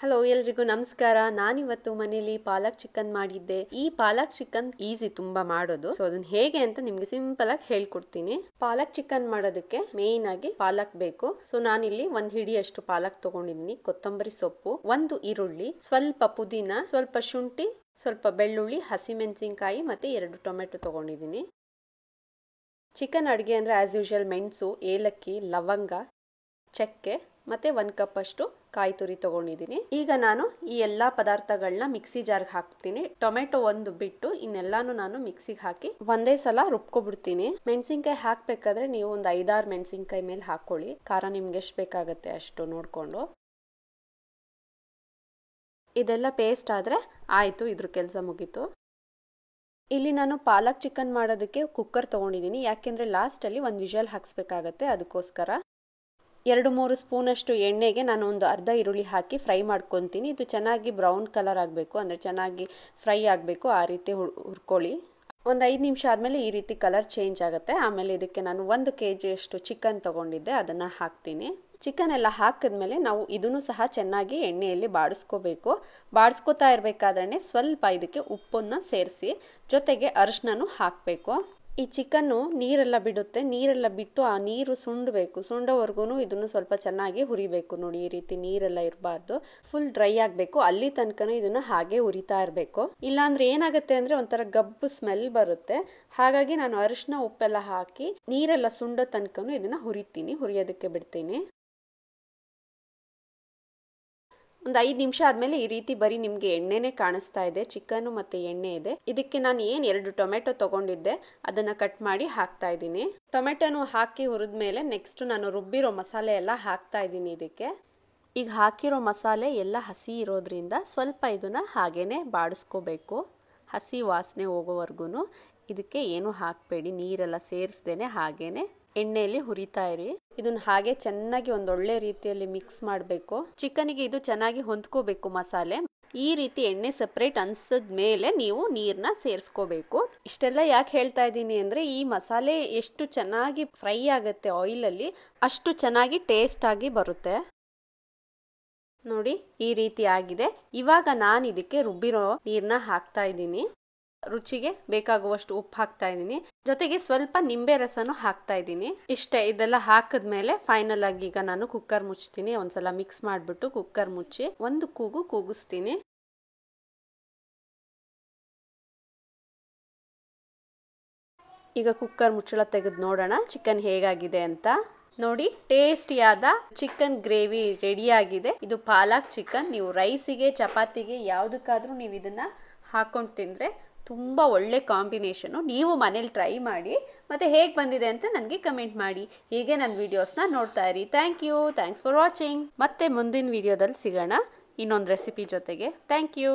Hello ಎಲ್ರಿಗೂ ನಮಸ್ಕಾರ. ನಾನಿವತ್ತು ಮನೇಲಿ ಪಾಲಕ್ ಚಿಕನ್ ಮಾಡಿದ್ದೆ. ಈ ಪಾಲಕ್ ಚಿಕನ್ ಈಸಿ ತುಂಬಾ ಮಾಡೋದು. ಸೊ ಅದನ್ನ ಹೇಗೆ ಅಂತ ನಿಮ್ಗೆ ಸಿಂಪಲ್ ಆಗಿ ಹೇಳ್ಕೊಡ್ತೀನಿ. ಪಾಲಕ್ ಚಿಕನ್ ಮಾಡೋದಕ್ಕೆ ಮೇನ್ ಆಗಿ ಪಾಲಕ್ ಬೇಕು. ಸೊ ನಾನಿಲ್ಲಿ 1 ಹಿಡಿಯಷ್ಟು ಪಾಲಕ್ ತಗೊಂಡಿದ್ದೀನಿ, ಕೊತ್ತಂಬರಿ ಸೊಪ್ಪು, 1 ಈರುಳ್ಳಿ, ಸ್ವಲ್ಪ ಪುದೀನ, ಸ್ವಲ್ಪ ಶುಂಠಿ, ಸ್ವಲ್ಪ ಬೆಳ್ಳುಳ್ಳಿ, ಹಸಿಮೆಣಸಿನಕಾಯಿ ಮತ್ತೆ 2 ಟೊಮೆಟೊ ತಗೊಂಡಿದ್ದೀನಿ. ಚಿಕನ್ ಅಡುಗೆ ಅಂದ್ರೆ ಆಸ್ ಯೂಶುವಲ್ ಮೆಣಸು, ಏಲಕ್ಕಿ, ಲವಂಗ, ಚಕ್ಕೆ ಮತ್ತೆ 1 ಕಪ್ ಅಷ್ಟು ಕಾಯಿ ತುರಿ ತಗೊಂಡಿದ್ದೀನಿ. ಈಗ ನಾನು ಈ ಎಲ್ಲಾ ಪದಾರ್ಥಗಳನ್ನ ಮಿಕ್ಸಿ ಜಾರ್ಗೆ ಹಾಕ್ತೀನಿ. ಟೊಮೆಟೊ ಒಂದು ಬಿಟ್ಟು ಇನ್ನೆಲ್ಲಾನು ನಾನು ಮಿಕ್ಸಿಗೆ ಹಾಕಿ ಒಂದೇ ಸಲ ರುಬ್ಕೊಬಿಡ್ತೀನಿ. ಮೆಣಸಿನ್ಕಾಯಿ ಹಾಕ್ಬೇಕಾದ್ರೆ ನೀವು ಒಂದು 5-6 ಮೆಣಸಿನ್ಕಾಯಿ ಮೇಲೆ ಹಾಕೊಳ್ಳಿ. ಖಾರ ನಿಮ್ಗೆ ಎಷ್ಟು ಬೇಕಾಗತ್ತೆ ಅಷ್ಟು ನೋಡ್ಕೊಂಡು. ಇದೆಲ್ಲ ಪೇಸ್ಟ್ ಆದ್ರೆ ಆಯ್ತು, ಇದ್ರ ಕೆಲಸ ಮುಗೀತು. ಇಲ್ಲಿ ನಾನು ಪಾಲಕ್ ಚಿಕನ್ ಮಾಡೋದಕ್ಕೆ ಕುಕ್ಕರ್ ತಗೊಂಡಿದ್ದೀನಿ. ಯಾಕೆಂದ್ರೆ ಲಾಸ್ಟ್ ಅಲ್ಲಿ 1 ವಿಷಲ್ ಹಾಕ್ಸ್ಬೇಕಾಗತ್ತೆ, ಅದಕ್ಕೋಸ್ಕರ. 2-3 ಸ್ಪೂನ್ ಅಷ್ಟು ಎಣ್ಣೆಗೆ ನಾನು ಒಂದು ಅರ್ಧ ಈರುಳ್ಳಿ ಹಾಕಿ ಫ್ರೈ ಮಾಡ್ಕೊತೀನಿ. ಇದು ಚೆನ್ನಾಗಿ ಬ್ರೌನ್ ಕಲರ್ ಆಗಬೇಕು, ಅಂದ್ರೆ ಚೆನ್ನಾಗಿ ಫ್ರೈ ಆಗಬೇಕು, ಆ ರೀತಿ ಹುರ್ಕೊಳ್ಳಿ. ಒಂದು 5 ನಿಮಿಷ ಆದ್ಮೇಲೆ ಈ ರೀತಿ ಕಲರ್ ಚೇಂಜ್ ಆಗುತ್ತೆ. ಆಮೇಲೆ ಇದಕ್ಕೆ ನಾನು 1 kg ಅಷ್ಟು ಚಿಕನ್ ತಗೊಂಡಿದ್ದೆ, ಅದನ್ನ ಹಾಕ್ತೀನಿ. ಚಿಕನ್ ಎಲ್ಲ ಹಾಕಿದ್ಮೇಲೆ ನಾವು ಇದನ್ನು ಸಹ ಚೆನ್ನಾಗಿ ಎಣ್ಣೆಯಲ್ಲಿ ಬಾಡಿಸ್ಕೋಬೇಕು. ಬಾಡಿಸ್ಕೋತಾ ಇರಬೇಕಾದ್ರೆ ಸ್ವಲ್ಪ ಇದಕ್ಕೆ ಉಪ್ಪನ್ನ ಸೇರಿಸಿ ಜೊತೆಗೆ ಅರಿಶಿನನೂ ಹಾಕಬೇಕು. ಈ ಚಿಕನ್ನು ನೀರೆಲ್ಲ ಬಿಡುತ್ತೆ, ನೀರೆಲ್ಲ ಬಿಟ್ಟು ಆ ನೀರು ಸುಂಡಬೇಕು. ಸುಂಡೋವರೆಗೂ ಇದನ್ನು ಸ್ವಲ್ಪ ಚೆನ್ನಾಗಿ ಹುರಿಬೇಕು. ನೋಡಿ, ಈ ರೀತಿ ನೀರೆಲ್ಲ ಇರಬಾರ್ದು, ಫುಲ್ ಡ್ರೈ ಆಗಬೇಕು. ಅಲ್ಲಿ ತನಕನೂ ಇದನ್ನ ಹಾಗೆ ಹುರಿತಾ ಇರಬೇಕು. ಇಲ್ಲಾಂದ್ರೆ ಏನಾಗುತ್ತೆ ಅಂದ್ರೆ ಒಂಥರ ಗಬ್ಬು ಸ್ಮೆಲ್ ಬರುತ್ತೆ. ಹಾಗಾಗಿ ನಾನು ಅರಿಶಿನ ಉಪ್ಪೆಲ್ಲ ಹಾಕಿ ನೀರೆಲ್ಲ ಸುಂಡೋ ತನಕನೂ ಇದನ್ನ ಹುರಿಯೋದಕ್ಕೆ ಬಿಡ್ತೀನಿ. ಒಂದು 5 ನಿಮಿಷ ಆದ್ಮೇಲೆ ಈ ರೀತಿ ಬರೀ ನಿಮ್ಗೆ ಎಣ್ಣೆನೆ ಕಾಣಿಸ್ತಾ ಇದೆ, ಚಿಕನ್ ಮತ್ತೆ ಎಣ್ಣೆ ಇದೆ. ಇದಕ್ಕೆ ನಾನು 2 ಟೊಮೆಟೊ ತಗೊಂಡಿದ್ದೆ, ಅದನ್ನ ಕಟ್ ಮಾಡಿ ಹಾಕ್ತಾ ಇದ್ದೀನಿ. ಟೊಮೆಟೊನು ಹಾಕಿ ಹುರಿದ್ಮೇಲೆ ನೆಕ್ಸ್ಟ್ ನಾನು ರುಬ್ಬಿರೋ ಮಸಾಲೆ ಎಲ್ಲ ಹಾಕ್ತಾ ಇದ್ದೀನಿ ಇದಕ್ಕೆ. ಈಗ ಹಾಕಿರೋ ಮಸಾಲೆ ಎಲ್ಲ ಹಸಿ ಇರೋದ್ರಿಂದ ಸ್ವಲ್ಪ ಇದನ್ನ ಹಾಗೇನೆ ಬಾಡಿಸ್ಕೋಬೇಕು. ಹಸಿ ವಾಸನೆ ಹೋಗೋವರೆಗೂ ಇದಕ್ಕೆ ಏನು ಹಾಕಬೇಡಿ, ನೀರೆಲ್ಲ ಸೇರಿಸ್ದೇನೆ ಹಾಗೇನೆ ಎಣ್ಣೆಯಲ್ಲಿ ಹುರಿತಾ ಇರಿ. ಇದನ್ನ ಹಾಗೆ ಚೆನ್ನಾಗಿ ಒಂದೊಳ್ಳೆ ರೀತಿಯಲ್ಲಿ ಮಿಕ್ಸ್ ಮಾಡಬೇಕು. ಚಿಕನ್ಗೆ ಇದು ಚೆನ್ನಾಗಿ ಹೊಂದ್ಕೋಬೇಕು ಮಸಾಲೆ. ಈ ರೀತಿ ಎಣ್ಣೆ ಸೆಪರೇಟ್ ಅನ್ಸದ ಮೇಲೆ ನೀವು ನೀರ್ನ ಸೇರಿಸ್ಕೋಬೇಕು. ಇಷ್ಟೆಲ್ಲ ಯಾಕೆ ಹೇಳ್ತಾ ಇದ್ದೀನಿ ಅಂದ್ರೆ ಈ ಮಸಾಲೆ ಎಷ್ಟು ಚೆನ್ನಾಗಿ ಫ್ರೈ ಆಗುತ್ತೆ ಆಯಿಲ್ ಅಲ್ಲಿ, ಅಷ್ಟು ಚೆನ್ನಾಗಿ ಟೇಸ್ಟ್ ಆಗಿ ಬರುತ್ತೆ. ನೋಡಿ, ಈ ರೀತಿ ಆಗಿದೆ. ಇವಾಗ ನಾನು ಇದಕ್ಕೆ ರುಬ್ಬಿರೋ ನೀರ್ನ ಹಾಕ್ತಾ ಇದ್ದೀನಿ. ರುಚಿಗೆ ಬೇಕಾಗುವಷ್ಟು ಉಪ್ಪು ಹಾಕ್ತಾ ಇದ್ದೀನಿ, ಜೊತೆಗೆ ಸ್ವಲ್ಪ ನಿಂಬೆ ರಸನು ಹಾಕ್ತಾ ಇದ್ದೀನಿ. ಇಷ್ಟೇ, ಇದೆಲ್ಲ ಹಾಕಿದ್ಮೇಲೆ ಫೈನಲ್ ಆಗಿ ಈಗ ನಾನು ಕುಕ್ಕರ್ ಮುಚ್ತೀನಿ. ಒಂದ್ಸಲ ಮಿಕ್ಸ್ ಮಾಡ್ಬಿಟ್ಟು ಕುಕ್ಕರ್ ಮುಚ್ಚಿ 1 ಕೂಗು ಕೂಗಿಸ್ತೀನಿ. ಈಗ ಕುಕ್ಕರ್ ಮುಚ್ಚಳ ತೆಗೆದು ನೋಡೋಣ ಚಿಕನ್ ಹೇಗಾಗಿದೆ ಅಂತ. ನೋಡಿ, ಟೇಸ್ಟಿಯಾದ ಚಿಕನ್ ಗ್ರೇವಿ ರೆಡಿ ಆಗಿದೆ. ಇದು ಪಾಲಕ್ ಚಿಕನ್. ನೀವು ರೈಸಿಗೆ, ಚಪಾತಿಗೆ ಯಾವುದಕ್ಕಾದ್ರೂ ನೀವು ಇದನ್ನ ಹಾಕೊಂಡು ತಿಂದ್ರೆ ತುಂಬಾ ಒಳ್ಳೆ ಕಾಂಬಿನೇಷನ್. ನೀವು ಮನೇಲಿ ಟ್ರೈ ಮಾಡಿ ಮತ್ತೆ ಹೇಗೆ ಬಂದಿದೆ ಅಂತ ನನಗೆ ಕಮೆಂಟ್ ಮಾಡಿ. ಹೀಗೆ ನನ್ನ ವಿಡಿಯೋಸ್ನ ನೋಡ್ತಾ ಇರಿ. Thanks for watching. ಮತ್ತೆ ಮುಂದಿನ ವಿಡಿಯೋದಲ್ಲಿ ಸಿಗೋಣ ಇನ್ನೊಂದು ರೆಸಿಪಿ ಜೊತೆಗೆ. Thank you.